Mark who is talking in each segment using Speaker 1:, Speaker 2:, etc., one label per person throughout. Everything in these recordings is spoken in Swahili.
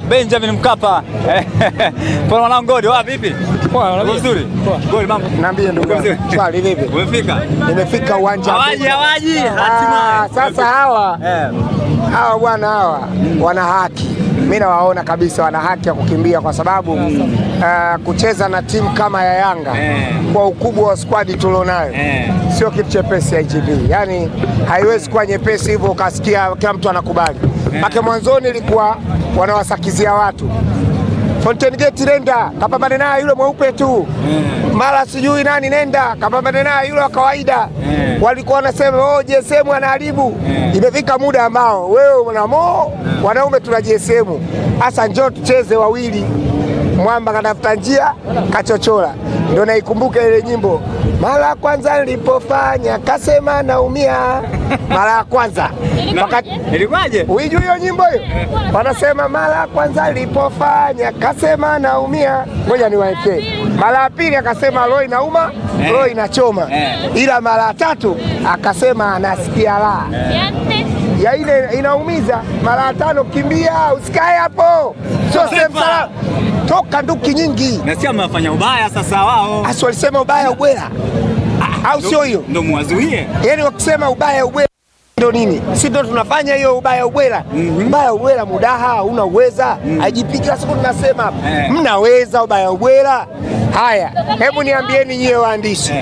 Speaker 1: Benjamin Mkapa. Kwa mwanangu Godi, wapi vipi?
Speaker 2: Poa,
Speaker 1: vizuri. Godi mambo.
Speaker 2: Niambie ndugu. Swali vipi?
Speaker 1: Umefika?
Speaker 2: Nimefika uwanja.
Speaker 1: Hawaji. Hatimaye.
Speaker 2: Sasa hawa bwana hawa wana haki. Mimi nawaona kabisa wana haki ya kukimbia kwa sababu kucheza na timu kama ya Yanga kwa ukubwa wa squad tulionayo sio kitu chepesi ya IGP. Yaani haiwezi kuwa nyepesi hivyo ukasikia kila mtu anakubali. Pake mwanzoni ilikuwa wanawasakizia watu. Fountain Gate nenda kapambane naye yule mweupe tu. Mara sijui nani nenda kapambane naye yule wa kawaida. Walikuwa wanasema JSM anaharibu. Imefika muda ambao wewe na Mo wanaume tuna JSM. Sasa njoo tucheze wawili. Mwamba katafuta njia kachochora. Ndio naikumbuka ile nyimbo. Mara ya kwanza nilipofanya kasema naumia. Mara ya kwanza.
Speaker 1: Ilikuwaje?
Speaker 2: Unijua hiyo nyimbo hiyo? Wanasema mara ya kwanza nilipofanya kasema naumia. Ngoja niwaekee. Mara ya pili akasema roho inauma, roho inachoma. Ila mara ya tatu akasema anasikia raha. Ya ile inaumiza. Mara ya tano kimbia, usikae hapo. Sio sehemu salama. Toka nduki nyingi.
Speaker 1: Nasikia mnafanya ubaya sasa wao.
Speaker 2: Asi walisema ubaya ubwela. Au sio hiyo?
Speaker 1: Ndio muwazuie.
Speaker 2: Yaani wakisema ubaya ubwela ndio nini? Si ndio tunafanya hiyo ubaya ubwela. Ubaya ubwela mudaha una uweza. Ajipiga siku tunasema mnaweza ubaya ubwela. Haya, hebu niambieni nyie waandishi.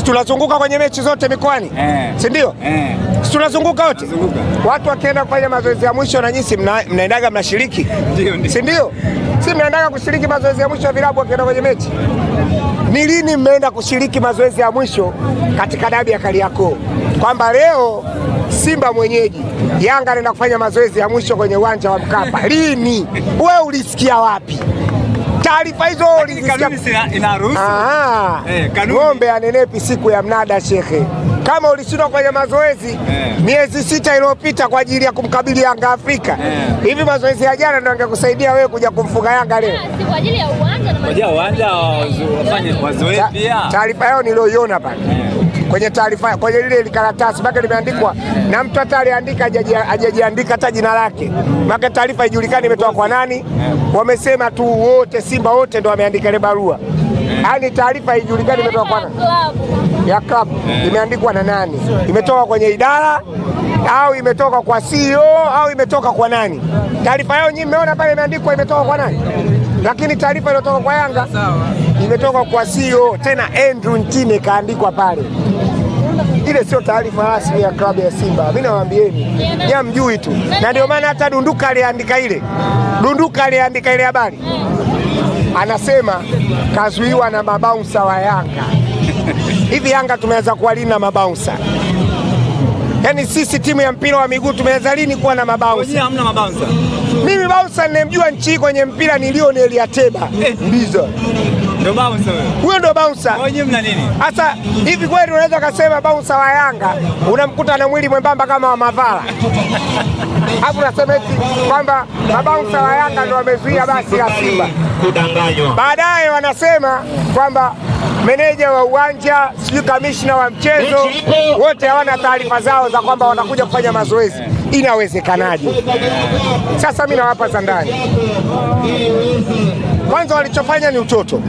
Speaker 2: Tunazunguka kwenye mechi zote mikoani. Si ndio? Tunazunguka wote. Watu wakienda kufanya mazoezi ya mwisho na nyinyi mnaendaga mnashiriki. Si ndio? Si mnaendaga kushiriki mazoezi ya mwisho ya vilabu wakienda kwenye mechi. Ni lini mmeenda kushiriki mazoezi ya mwisho katika dabi ya Kariakoo? Kwamba leo Simba mwenyeji, Yanga anaenda kufanya mazoezi ya mwisho kwenye uwanja wa Mkapa. Lini? Wewe ulisikia wapi? Taarifa hizo
Speaker 1: inaruhusu.
Speaker 2: Ng'ombe anenepi siku ya mnada shekhe. Kama ulishindwa kwenye mazoezi miezi 6 iliyopita kwa ajili ya kumkabili Yanga Afrika, hivi mazoezi ya jana ndio yangekusaidia wewe kuja kumfunga Yanga leo?
Speaker 3: Si kwa ajili ya uwanja na
Speaker 1: kwa ajili ya uwanja wafanye mazoezi pia.
Speaker 2: Taarifa yao niliyoiona pale. Kwenye taarifa kwenye ile karatasi bado limeandikwa na mtu hata aliandika hajajiandika hata jina lake. Maana taarifa haijulikani imetoka kwa nani. Wamesema tu wote Simba wote ndio wameandika ile barua. Yaani taarifa haijulikani imetoka kwa nani. Ya club imeandikwa na nani? Imetoka kwenye idara au imetoka kwa CEO au imetoka kwa nani? Taarifa yao nyinyi mmeona pale imeandikwa imetoka kwa nani? Lakini taarifa iliyotoka kwa Yanga imetoka kwa CEO, tena Andrew Ntine kaandikwa pale. Ile sio taarifa rasmi ya klabu ya Simba. Mimi nawaambieni, ya mjui tu. Na ndio maana hata Dunduka aliandika ile habari. Anasema kazuiwa na mabaunsa wa Yanga. Hivi Yanga tumeweza kuwa lini na mabaunsa? Yaani sisi timu ya mpira wa miguu tumeweza lini kuwa na mabaunsa?
Speaker 1: Wenyewe hamna mabaunsa.
Speaker 2: Mimi baunsa ninamjua nchi kwenye mpira ni Lionel Ateba. Mbiza.
Speaker 1: Ndio baunsa wewe.
Speaker 2: Huyo ndio baunsa.
Speaker 1: Wenyewe mna nini?
Speaker 2: Sasa hivi kweli unaweza kusema baunsa wa Yanga unamkuta na mwili mwembamba kama wa Mavala? Hapo unasema eti kwamba mabaunsa wa Yanga ndio wamezuia basi la Simba.
Speaker 4: Kudanganywa.
Speaker 2: Baadaye wanasema kwamba meneja wa uwanja, sijui kamishna wa mchezo, wote hawana taarifa zao za kwamba wanakuja kufanya mazoezi. Inawezekanaje? Sasa mimi nawapa za ndani. Kwanza walichofanya ni utoto,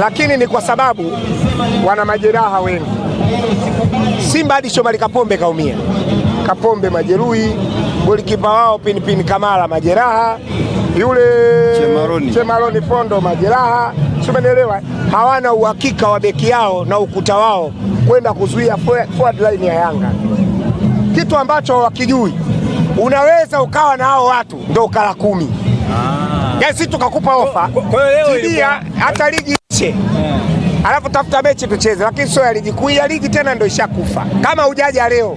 Speaker 2: lakini ni kwa sababu wana majeraha wengi. Simba hadi Shomari Kapombe kaumia. Kapombe majeruhi, golikipa wao Pinpin Kamara majeraha, yule Chemaroni Fondo majeraha. Umeelewa? Hawana uhakika wa beki yao na ukuta wao kwenda kuzuia forward line ya Yanga. Kitu ambacho wakijui. Unaweza ukawa na hao watu ndio ukala 10. Yaani sisi tukakupa ofa. Tibia hata ligi ishe. Alafu tafuta mechi tucheze, lakini sio ya ligi kuu. Ya ligi tena ndio ishakufa. Kama hujaja leo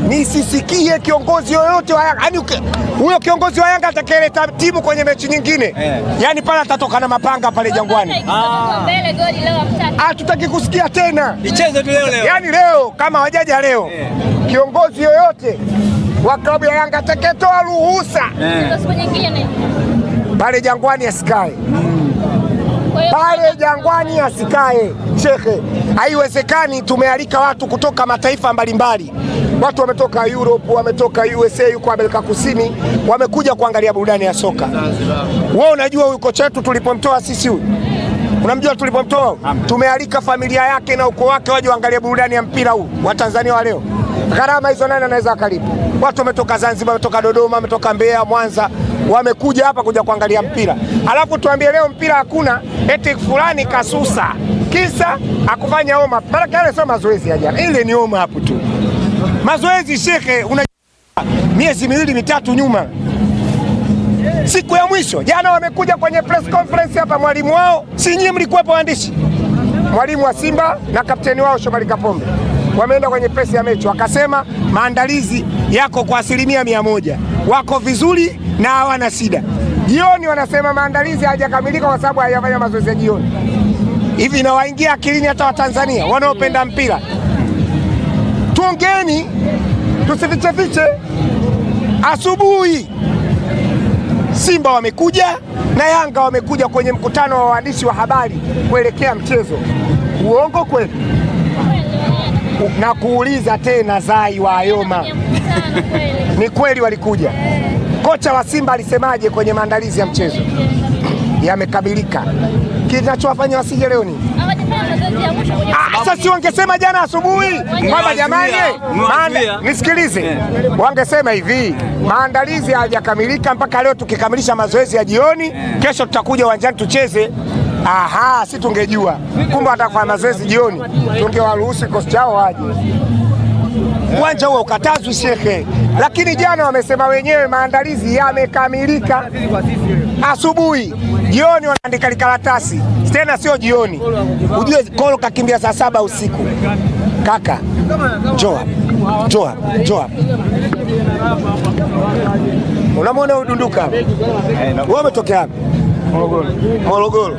Speaker 2: nisisikie kiongozi yoyote wa Yanga. Yaani huyo kiongozi wa Yanga atakayeleta timu kwenye mechi nyingine. Yaani pale atatoka na mapanga pale Jangwani. Hatutaki kusikia tena.
Speaker 1: Icheze tu leo.
Speaker 2: Yaani leo kama hawajaja leo. Kiongozi yoyote wa klabu ya Yanga atakayetoa ruhusa pale Jangwani asikae. Pale Jangwani asikae. Shekhe, haiwezekani tumealika watu kutoka mataifa mbalimbali. Watu wametoka Europe, wametoka USA, yuko Amerika Kusini, wamekuja kuangalia burudani ya soka. Wewe unajua huyu kocha wetu tulipomtoa sisi huyu? Unamjua tulipomtoa? Tumealika familia yake na ukoo wake waje waangalie burudani ya mpira huu wa Tanzania wa leo. Gharama hizo nani anaweza akalipa? Watu wametoka Zanzibar, wametoka Dodoma, wametoka Mbeya, Mwanza, wamekuja hapa kuja kuangalia mpira. Alafu tuambie leo mpira hakuna, eti fulani kasusa. Kisa akufanya homa. Maana yale sio mazoezi ya jana. Ile ni homa hapo tu. Mazoezi shekhe, una miezi 2-3 nyuma. Siku ya mwisho jana wamekuja kwenye press conference hapa, mwalimu wao, si nyinyi mlikuwepo waandishi? Mwalimu wa Simba na kapteni wao Shomari Kapombe wameenda kwenye press ya mechi, wakasema maandalizi yako kwa 100%, wako vizuri na hawana shida. Jioni wanasema maandalizi hayajakamilika kwa sababu hayafanya mazoezi ya jioni. Hivi inawaingia akilini hata Watanzania wanaopenda mpira? Tuongeni, tusifiche. Asubuhi Simba wamekuja na Yanga wamekuja kwenye mkutano wa waandishi wa habari kuelekea mchezo. Uongo kweli? Na kuuliza tena Zai wa Ayoma, ni kweli walikuja? Kocha wa Simba alisemaje kwenye maandalizi ya mchezo? Yamekamilika. Kinachowafanya wasije leo ni sasa, si wangesema jana asubuhi kwamba jamani, nisikilize, wangesema hivi, maandalizi hayajakamilika mpaka leo, tukikamilisha mazoezi ya jioni, kesho tutakuja uwanjani tucheze. Aha, si tungejua kumbe watafanya mazoezi jioni, tungewaruhusu kikosi chao waje. Uwanja huo ukatazwi shekhe, lakini jana wamesema wenyewe maandalizi yamekamilika. Asubuhi, jioni wanaandika likaratasi, tena sio jioni. Ujue Kolo kakimbia saa 7 usiku. Kaka, njoo. Unamwona udunduka? Wewe umetokea wapi? Morogoro.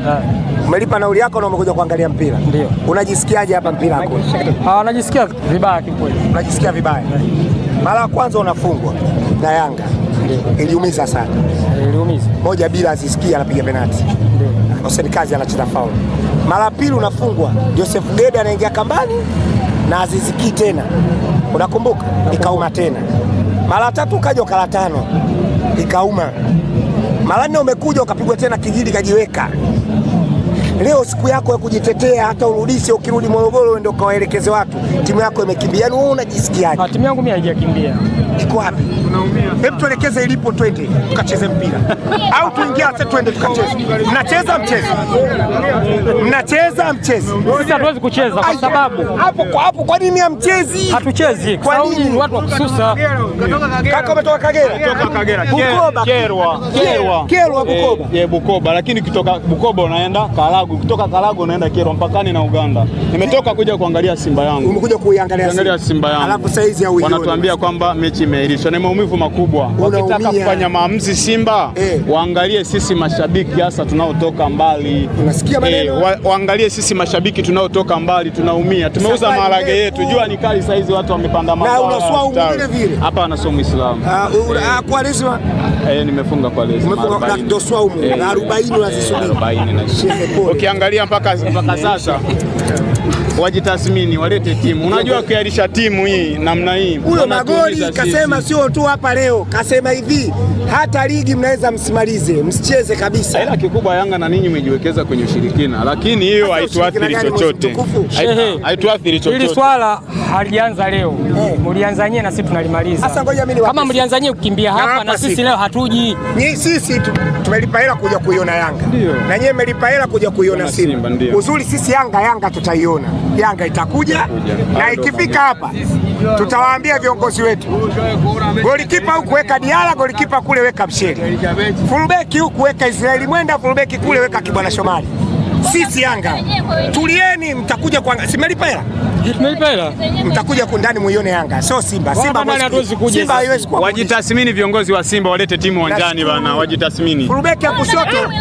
Speaker 2: Umelipa nauli yako na umekuja kuangalia mpira. Ndio. Unajisikiaje hapa mpira wako?
Speaker 3: Najisikia vibaya kikweli.
Speaker 2: Unajisikia vibaya? Mara ya kwanza unafungwa na Yanga. Ndio. Iliumiza sana.
Speaker 3: Iliumiza.
Speaker 2: 1-0 asisikia anapiga penalti. Ndio. Hussein Kazi anacheza faul. Mara pili unafungwa, Joseph Gede anaingia kambani na Aziz Ki tena. Unakumbuka? Ikauma tena. Mara tatu ukaja ukala 5. Ikauma. Mara 4 umekuja ukapigwa tena kijili kajiweka. Leo siku yako ya kujitetea, hata urudishe, ukirudi Morogoro ndio kawaelekeze watu timu yako imekimbia. Yaani wewe unajisikiaje?
Speaker 3: Timu yangu mimi haijakimbia.
Speaker 2: Iko wapi? Unaumia. Hebu tuelekeze ilipo, twende tukacheze mpira. Au tuingie hata twende tukacheze. Mnacheza mchezo.
Speaker 3: Sisi hatuwezi kucheza kwa sababu
Speaker 2: hapo kwa nini hamchezi?
Speaker 3: Hatuchezi kwa nini? Watu wa kususa.
Speaker 2: Kaka umetoka Kagera?
Speaker 4: Kutoka Kagera.
Speaker 2: Bukoba. Kyerwa Bukoba.
Speaker 4: Bukoba, lakini kutoka Bukoba unaenda Kalagu, kutoka Kalagu unaenda Kyerwa mpakani na Uganda. Nimetoka kuja kuangalia Simba yangu.
Speaker 2: Umekuja kuiangalia
Speaker 4: Simba yangu.
Speaker 2: Alafu saizi ya uioni.
Speaker 4: Wanatuambia kwamba mechi imeahirishwa. Ni maumivu makubwa. Wakitaka kufanya maamuzi Simba, waangalie sisi mashabiki hasa tunaotoka mbali.
Speaker 2: Unasikia maneno?
Speaker 4: Waangalie sisi mashabiki tunaotoka mbali, tunaumia. Tumeuza maharage yetu. Jua ni kali saizi, watu wamepanda mazao.
Speaker 2: Na unaswau mwingine vile.
Speaker 4: Hapa anasoma Muislamu.
Speaker 2: Kwa lazima
Speaker 4: nimefunga kwa lazima.
Speaker 2: Umefunga ndio swau na 40 unazisubiri.
Speaker 4: 40 na ukiangalia mpaka sasa wajitathmini, walete timu. Unajua kuiarisha timu hii namna hii.
Speaker 2: Huyo Magoli kasema sio tu hapa leo, kasema hivi hata ligi mnaweza msimalize, msicheze kabisa.
Speaker 4: Ila kikubwa Yanga na ninyi mmejiwekeza kwenye ushirikina, lakini hiyo haituathiri chochote. Haituathiri chochote.
Speaker 3: Hili swala halianza leo. Mlianza nyewe na sisi tunalimaliza.
Speaker 2: Sasa ngoja mimi
Speaker 3: kama mlianza nyewe kukimbia hapa na sisi leo hatuji.
Speaker 2: Sisi tumelipa hela kuja kuiona Yanga. Na nyewe mmelipa hela kuja kuiona Simba. Uzuri sisi Yanga tutaiona. Yanga itakuja na ikifika hapa tutawaambia viongozi wetu, golikipa huku weka Diala, golikipa kule weka Msheli, fullback huku weka Israeli Mwenda, fullback kule weka Kibwana Shomari. Sisi Yanga tulieni, mtakuja kwa simelipa hela.
Speaker 3: Tumelipa hela.
Speaker 2: Mtakuja ndani muione Yanga. So Simba haiwezi kuwa.
Speaker 4: Wajitathmini viongozi wa Simba, walete timu uwanjani bana, wajitathmini.
Speaker 2: Fullback ya kushoto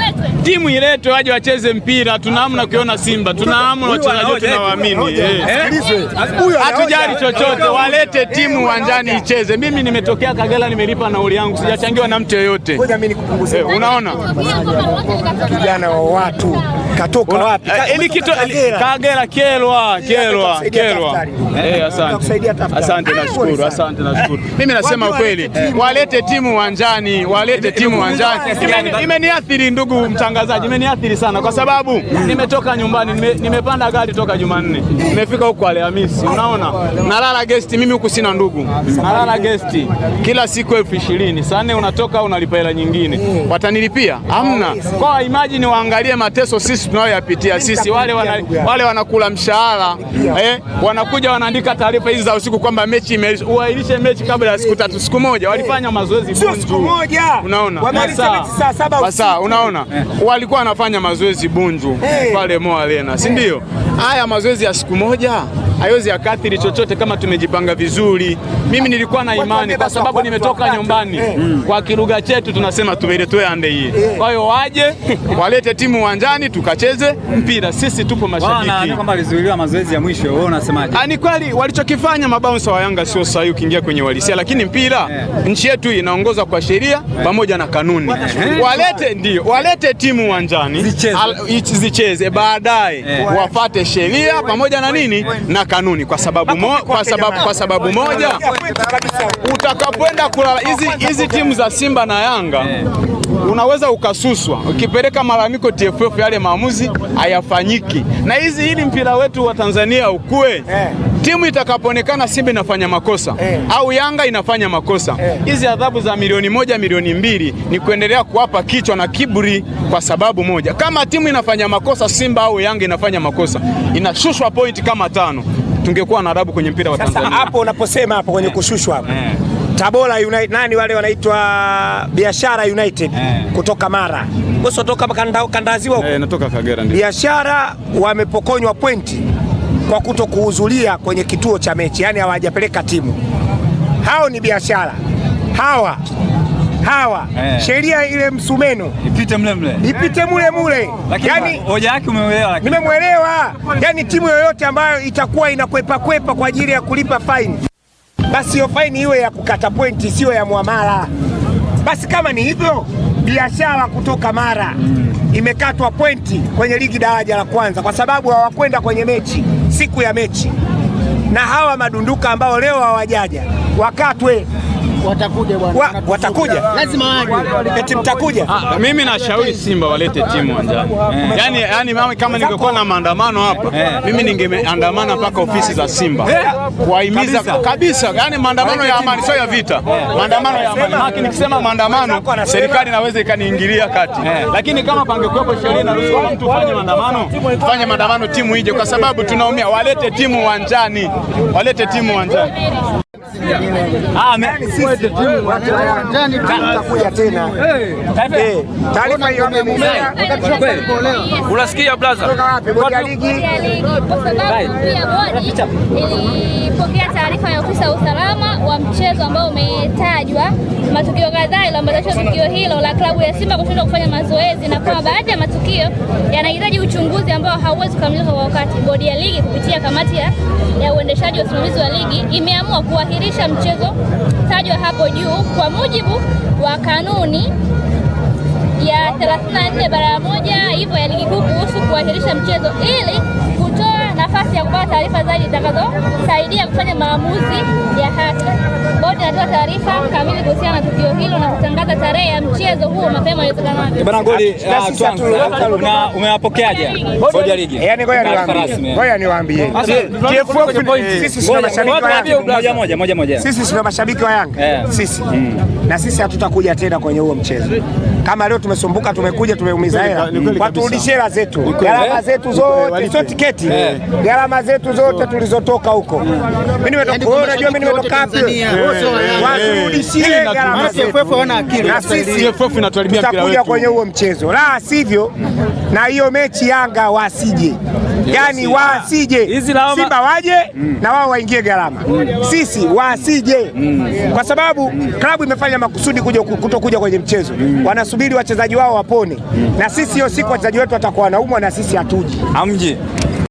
Speaker 4: timu iletwe waje wacheze mpira. Tunaamna kuona Simba. Tunaamna wachezaji wetu tunawaamini. Hatujali chochote, walete timu uwanjani icheze. Mimi nimetokea Kagera, nimelipa nauli yangu, sijachangiwa na mtu yeyote.
Speaker 2: Ngoja mimi nikupunguzie.
Speaker 4: Unaona?
Speaker 2: Kijana wa watu katoka wapi?
Speaker 4: Kagera Kyerwa. Kerwa. Asante nashukuru. Mimi nasema ukweli, walete timu uwanjani, Imeniathiri ndugu mtangazaji, imeniathiri sana kwa sababu nimetoka nyumbani, nimepanda gari toka Jumanne, nimefika huko Alhamisi. Unaona, nalala guest, mimi huku sina ndugu, nalala guest kila siku 20,000. Saa 4 unatoka unalipa hela nyingine, watanilipia? Hamna. Kwa imagine waangalie mateso sisi tunayoyapitia sisi, wale wanakula mshahara wanakuja wanaandika taarifa hizi za usiku kwamba mechi uahirishe mechi kabla ya siku 3, siku moja. Walifanya mazoezi bunju, siku moja. Unaona, sasa unaona walikuwa wanafanya mazoezi bunju pale Mo Arena, si ndio? Haya mazoezi ya siku moja haiwezi yakaathiri chochote kama tumejipanga vizuri. Mimi nilikuwa na imani kwa sababu nimetoka nyumbani. Kwa kilugha chetu tunasema tubeletwe ande hii. Kwa hiyo waje walete timu uwanjani tukacheze mpira. Sisi tupo mashabiki.
Speaker 1: Bwana kama alizuiliwa mazoezi ya mwisho, wewe unasemaje?
Speaker 4: Ni kweli walichokifanya mabouncer wa Yanga sio sahihi ukiingia kwenye uhalisia, lakini mpira nchi yetu inaongozwa kwa sheria pamoja na kanuni. Walete timu uwanjani zicheze, baadaye wafate sheria pamoja na nini na kanuni, kwa sababu moja, utakapoenda kulala hizi timu za Simba na Yanga unaweza ukasuswa ukipeleka malalamiko TFF, yale maamuzi hayafanyiki. Na ili mpira wetu wa Tanzania ukue, timu itakapoonekana Simba inafanya makosa au Yanga inafanya makosa, hizi adhabu za milioni 1, milioni 2 ni kuendelea kuwapa kichwa na kiburi, kwa sababu moja, kama timu inafanya makosa Simba au Yanga inafanya makosa, inashushwa point kama 5, tungekuwa na adabu kwenye mpira wa Tanzania.
Speaker 2: Sasa hapo unaposema hapo kwenye kushushwa hapo, Tabora United, nani wale wanaitwa Biashara United kutoka Mara, bosi kutoka Kandaziwa huko,
Speaker 4: natoka Kagera, ndio Biashara
Speaker 2: wamepokonywa pointi kwa kutokuhudhuria kwenye kituo cha mechi, yani hawajapeleka timu. Hao ni Biashara hawa sheria ile msumeno ipite mule.
Speaker 1: Yani hoja yake umeelewa?
Speaker 2: Nimemwelewa. Yani timu yoyote ambayo itakuwa inakwepa kwa ajili ya kulipa faini, basi hiyo faini iwe ya kukata pointi, sio ya muamala. Basi kama ni hivyo, Biashara kutoka Mara imekatwa pointi kwenye ligi daraja la kwanza kwa sababu hawakwenda kwenye mechi siku ya mechi, na hawa madunduka ambao leo hawajaja wakatwe. Watakuja lazima waje. Eti mtakuja?
Speaker 4: Mimi nashauri Simba walete timu uwanjani. Yani mama, kama ningekuwa na maandamano hapa, mimi ningeandamana mpaka ofisi za Simba kuwahimiza kabisa. Yani maandamano ya amani, sio ya vita. Maandamano ya amani. Haki nikisema maandamano, serikali inaweza ikaniingilia kati. Lakini kama pangekuwepo sheria na ruhusa mtu fanye maandamano, timu ije, kwa sababu tunaumia. Walete timu uwanjani.
Speaker 2: Tutakuja tena. Taarifa hiyo
Speaker 1: unasikia brother?
Speaker 2: Bodi ya ligi
Speaker 5: ilipokea taarifa ya ofisa wa usalama wa mchezo ambao umetajwa matukio kadhaa yaliyoambatanishwa tukio hilo la klabu ya Simba kushindwa kufanya mazoezi, na kwa baadhi ya matukio yanahitaji uchunguzi ambao hauwezi kukamilika kwa wakati. Bodi ya ligi kupitia kamati ya uendeshaji wa usimamizi wa ligi imeamua kuahirisha mchezo tajwa hapo juu kwa mujibu wa kanuni ya 34 bara moja hivyo ya ligi kuu kuhusu kuahirisha mchezo ili kutoa nafasi ya kupata taarifa zaidi zitakazosaidia kufanya maamuzi ya haki. Bodi inatoa taarifa kamili kuhusiana na tukio hilo na kutangaza tarehe ya mchezo huo mapema iwezekanavyo.
Speaker 1: Bwana Goli, umewapokeaje bodi ya ligi?
Speaker 2: Yaani ngoja niwaambie. Sisi sio mashabiki wa Yanga. Moja. Sisi sio mashabiki wa Yanga. Sisi. Na sisi hatutakuja tena kwenye huo mchezo. Kama leo tumesumbuka, tumekuja, tumeumiza hela, waturudishie hela zetu, gharama zetu zote, sio tiketi, gharama zetu zote tulizotoka huko. Mimi nimetoka, unajua mimi nimetoka hapo, waturudishie gharama zetu. Na sisi tutakuja kwenye huo mchezo, la sivyo na hiyo mechi Yanga wasije, yani wasije, Simba waje na wao waingie gharama, sisi wasije, kwa sababu klabu imefanya makusudi kutokuja kwenye mchezo. Wanasubiri wachezaji wao wapone, na sisi hiyo siku wachezaji wetu watakuwa wanaumwa na sisi hatuji.